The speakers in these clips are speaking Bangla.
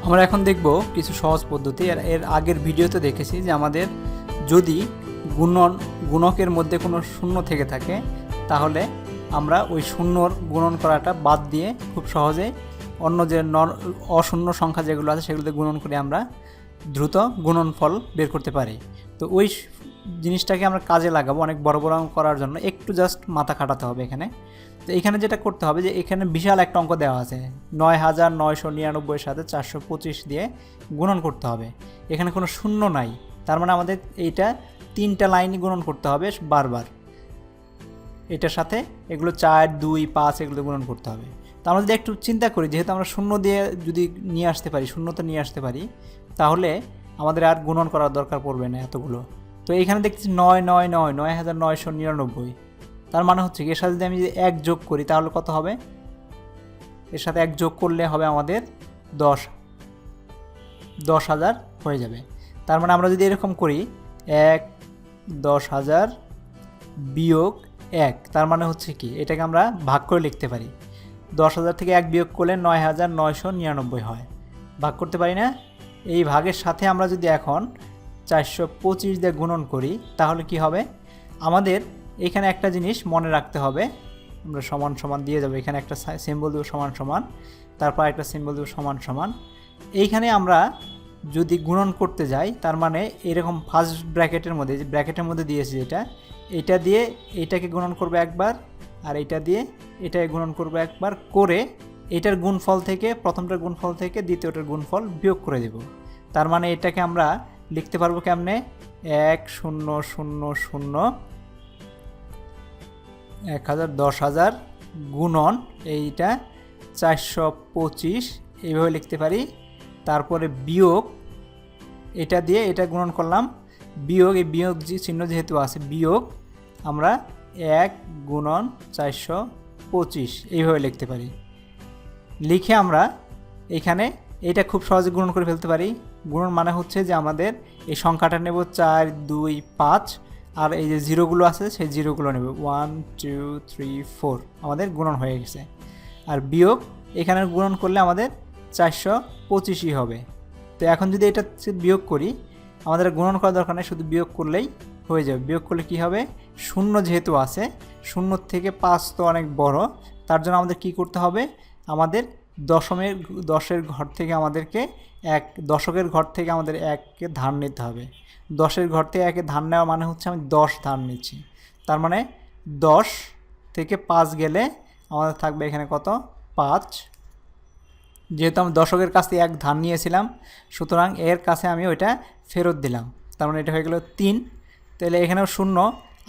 আমরা এখন দেখব কিছু সহজ পদ্ধতি। এর আগের ভিডিওতে দেখেছি যে আমাদের যদি গুণকের মধ্যে কোনো শূন্য থেকে থাকে তাহলে আমরা ওই শূন্যর গুণন করাটা বাদ দিয়ে খুব সহজে অন্য যে অশূন্য সংখ্যা যেগুলো আছে সেগুলোতে গুণন করে আমরা দ্রুত গুণনফল বের করতে পারি। তো ওই জিনিসটাকে আমরা কাজে লাগাবো অনেক বড় বড় অঙ্ক করার জন্য। একটু জাস্ট মাথা খাটাতে হবে এখানে। তো এখানে যেটা করতে হবে যে এখানে বিশাল একটা অঙ্ক দেওয়া আছে ৯৯৯৯ সাথে ৪২৫ দিয়ে গুণন করতে হবে। এখানে কোনো শূন্য নাই, তার মানে আমাদের এইটা 3টা লাইনই গুণন করতে হবে বারবার। এটার সাথে এগুলো ৪ ২ ৫ এগুলো গুণন করতে হবে। তো আমরা যদি একটু চিন্তা করি, যেহেতু আমরা শূন্য দিয়ে যদি নিয়ে আসতে পারি, শূন্যতে নিয়ে আসতে পারি, তাহলে আমাদের আর গুণন করার দরকার পড়বে না এতগুলো। তো এইখানে দেখছি ৯৯৯৯৯৯, তার মানে হচ্ছে এর সাথে যদি আমি যদি ১ যোগ করি তাহলে কত হবে? এর সাথে ১ যোগ করলে হবে আমাদের ১০,০০০ হয়ে যাবে। তার মানে আমরা যদি এরকম করি ১ ১০,০০০ বিয়োগ ১, তার মানে হচ্ছে কি এটাকে আমরা ভাগ করে লিখতে পারি। ১০,০০০ থেকে ১ বিয়োগ করলে ৯,৯৯৯ হয়। ভাগ করতে পারি না? এই ভাগের সাথে আমরা যদি এখন ৪২৫ দিয়ে গুণন করি তাহলে কি হবে? আমাদের এখানে একটা জিনিস মনে রাখতে হবে, আমরা সমান সমান দিয়ে যাবো, এখানে একটা সিম্বল দেবো সমান সমান, তারপর একটা সিম্বল দেবো সমান সমান। এইখানে আমরা যদি গুণন করতে যাই তার মানে এরকম ফার্স্ট ব্র্যাকেটের মধ্যে, যে ব্র্যাকেটের মধ্যে দিয়েছি এটা দিয়ে এটাকে গুণন করবে একবার, আর এটা দিয়ে এটাকে গুণন করবে একবার করে এটার গুণফল থেকে, প্রথমটার গুণফল থেকে দ্বিতীয়টার গুণফল বিয়োগ করে দেব। তার মানে এটাকে আমরা লিখতে পারবো কেমনে? ১০০০ গুণন এইটা ৪২৫ এইভাবে লিখতে পারি। তারপরে বিয়োগ এটা দিয়ে এটা গুণন করলাম, বিয়োগ এই বিয়োগ চিহ্ন যেহেতু আছে, বিয়োগ আমরা ১ গুণন ৪২৫ এইভাবে লিখতে পারি। লিখে আমরা এখানে এটা খুব সহজে গুণন করে ফেলতে পারি। গুণন মানে হচ্ছে যে আমাদের এই সংখ্যাটা নেব ৪ ২ ৫, আর এই যে জিরোগুলো আছে সেই জিরোগুলো নেব 1 2 3 4, আমাদের গুণন হয়ে গেছে। আর বিয়োগ এখানে গুণন করলে আমাদের ৪২৫ই হবে। তো এখন যদি এটা বিয়োগ করি, আমাদের গুণন করার দরকার নেই, শুধু বিয়োগ করলেই হয়ে যাবে। বিয়োগ করলে কি হবে? শূন্য যেহেতু আছে, শূন্য থেকে ৫ তো অনেক বড়, তার জন্য আমাদের কি করতে হবে? আমাদের দশের ঘর থেকে আমাদেরকে দশকের ঘর থেকে আমাদের ১কে ধার নিতে হবে। ১০-এর ঘর থেকে ১-এ ধার নেওয়া মানে হচ্ছে আমি ১০ ধার নিচ্ছি। তার মানে ১০ থেকে ৫ গেলে আমাদের থাকবে এখানে কত? ৫। যেহেতু আমি দশকের কাছ থেকে ১ ধার নিয়েছিলাম, সুতরাং এর কাছে আমি ওইটা ফেরত দিলাম, তার মানে এটা হয়ে গেল ৩। তাহলে এখানেও শূন্য,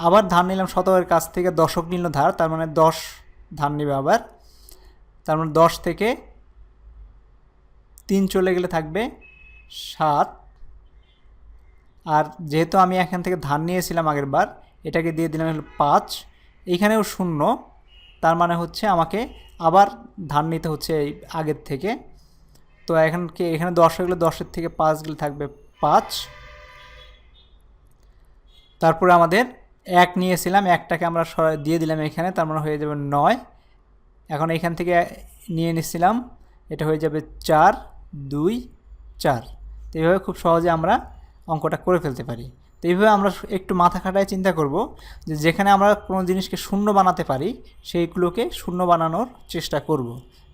আবার ধার নিলাম শতকের কাছ থেকে, দশক নিল ধার, তার মানে ১০ ধার নিবে আবার। তার মানে ১০ থেকে ৩ চলে গেলে থাকবে ৭। আর যেহেতু আমি এখান থেকে ধার নিয়েছিলাম আগের বার, এটাকে দিয়ে দিলাম হলো ৫। এইখানেও শূন্য, তার মানে হচ্ছে আমাকে আবার ধার নিতে হচ্ছে এই আগের থেকে। তো এখানে ১০ হয়ে গেলে ১০-এর থেকে ৫ গেলে থাকবে ৫। তারপরে আমাদের ১ নিয়েছিলাম, ১টাকে আমরা দিয়ে দিলাম এখানে, তার মানে হয়ে যাবে ৯। এখন এখান থেকে নিয়ে নিচ্ছিলাম, এটা হয়ে যাবে ৪ ২ ৪। তো এইভাবে খুব সহজে আমরা অঙ্কটা করে ফেলতে পারি। তো এইভাবে আমরা একটু মাথা খাটায় চিন্তা করব যে যেখানে আমরা কোনো জিনিসকে শূন্য বানাতে পারি সেইগুলোকে শূন্য বানানোর চেষ্টা করব,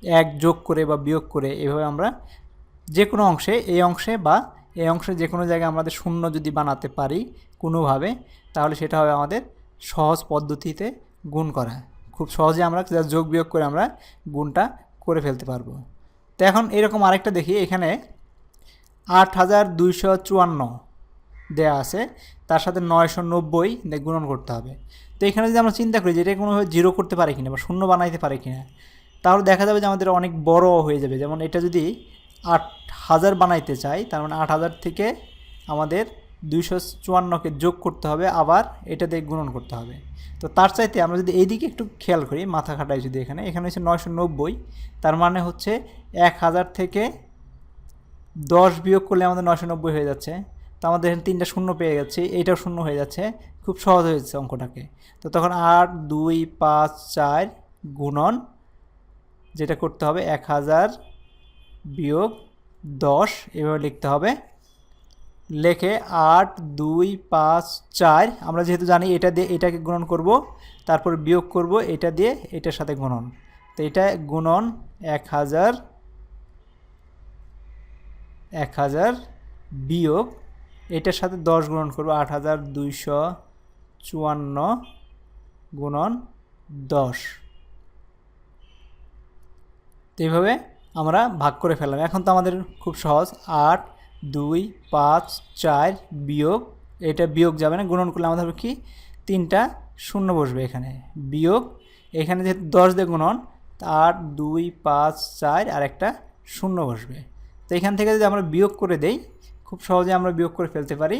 ১ যোগ করে বা বিয়োগ করে। এভাবে আমরা যে কোনো অংশে, এই অংশে বা এই অংশে যে কোনো জায়গায় আমাদের শূন্য যদি বানাতে পারি কোনোভাবে, তাহলে সেটা হবে আমাদের সহজ পদ্ধতিতে গুণ করা। খুব সহজে আমরা যোগ বিয়োগ করে আমরা গুণটা করে ফেলতে পারবো। তো এখন এরকম আরেকটা দেখি, এখানে ৮,২৫৪ দেয়া আছে, তার সাথে ৯৯০ গুণন করতে হবে। তো এখানে যদি আমরা চিন্তা করি যে এটা কোনোভাবে জিরো করতে পারে কিনা বা শূন্য বানাইতে পারে কিনা, তাহলে দেখা যাবে যে আমাদের অনেক বড় হয়ে যাবে। যেমন এটা যদি ৮,০০০ বানাইতে চাই, তার মানে ৮,০০০ থেকে আমাদের ২৫৪কে যোগ করতে হবে, আবার এটা দিয়ে গুণন করতে হবে। তো তার চাইতে আমরা যদি এইদিকে একটু খেয়াল করি, মাথা খাটাই যদি এখানে হচ্ছে ৯৯০, তার মানে হচ্ছে ১,০০০ থেকে ১০ বিয়োগ করলে আমাদের ৯৯০ হয়ে যাচ্ছে। তো আমাদের এখানে ৩টা শূন্য পেয়ে যাচ্ছে, এইটাও শূন্য হয়ে যাচ্ছে, খুব সহজ হয়ে যাচ্ছে অঙ্কটাকে। তো তখন ৮ ২ ৫ ৪ গুণন, যেটা করতে হবে ১,০০০ বিয়োগ 10 এভাবে লিখতে হবে। লেখে 8 2 5 4 আমরা যেহেতু জানি এটা দিয়ে এটাকে গুণন করব, তারপর বিয়োগ করব এটা দিয়ে এটার সাথে গুণন। তো এটা গুণন 1000 বিয়োগ এটার সাথে 10 গুণন করব 8254 গুণন 10। তো এইভাবে আমরা ভাগ করে ফেললাম। এখন তো আমাদের খুব সহজ, 8 2 5 4 বিয়োগ এটা বিয়োগ যাবে না, গুণন করলে আমাদের হবে কি 3টা শূন্য বসবে এখানে, বিয়োগ এখানে যেহেতু 10 দিয়ে গুণন 8 2 5 4 আর একটা শূন্য বসবে। তো এখান থেকে যদি আমরা বিয়োগ করে দেই খুব সহজে আমরা বিয়োগ করে ফেলতে পারি।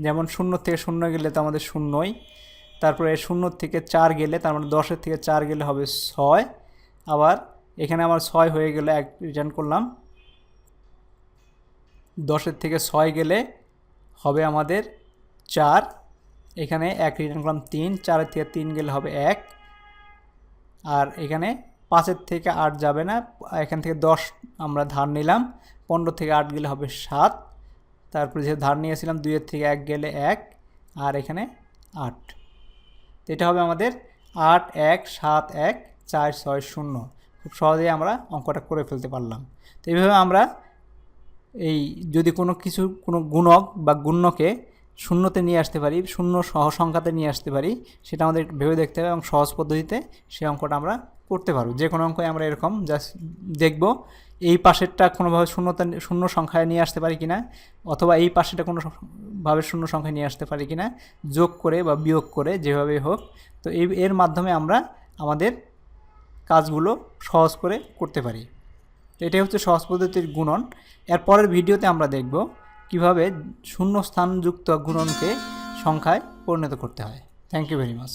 যেমন 0 থেকে 0 গেলে তো আমাদের 0ই, তারপরে 0 থেকে 4 গেলে তার মানে 10 থেকে 4 গেলে হবে 6, আবার এখানে আমার 6 হয়ে গেলে এক রিটার্ন করলাম, 10 থেকে 6 গেলে হবে আমাদের 4, এখানে 1 রিটার্ন করলাম 3, 4 থেকে 3 গেলে হবে 1, আর এখানে 5 থেকে 8 যাবে না, এখান থেকে 10 আমরা ধার নিলাম, 15 থেকে 8 গেলে হবে 7, তারপরে যে ধার নিয়েছিলাম 2 থেকে 1 গেলে 1, আর এখানে 8। তো এটা হবে আমাদের 8 1 7 1 4 6 0। খুব সহজেই আমরা অঙ্কটা করে ফেলতে পারলাম। তো এইভাবে আমরা এই যদি কোনো গুণক বা গুণ্যকে শূন্যতে নিয়ে আসতে পারি, শূন্য সহ সংখ্যাতে নিয়ে আসতে পারি, সেটা আমাদের ভেবে দেখতে হবে এবং সহজ পদ্ধতিতে সেই অঙ্কটা আমরা করতে পারবো। যে কোনো অঙ্কই আমরা এরকম জাস্ট দেখব এই পাশেরটা কোনোভাবে শূন্য সংখ্যায় নিয়ে আসতে পারি কিনা, অথবা এই পাশেরটা কোনোভাবে শূন্য সংখ্যায় নিয়ে আসতে পারি কিনা, যোগ করে বা বিয়োগ করে যেভাবেই হোক। তো এর মাধ্যমে আমরা আমাদের কাজগুলো সহজ করে করতে পারি। তো এটাই হচ্ছে সহজ পদ্ধতির গুণন। এর পরের ভিডিওতে আমরা দেখব কিভাবে শূন্য স্থানযুক্ত গুণনকে সংখ্যায় পরিণত করতে হয়। Thank you very much.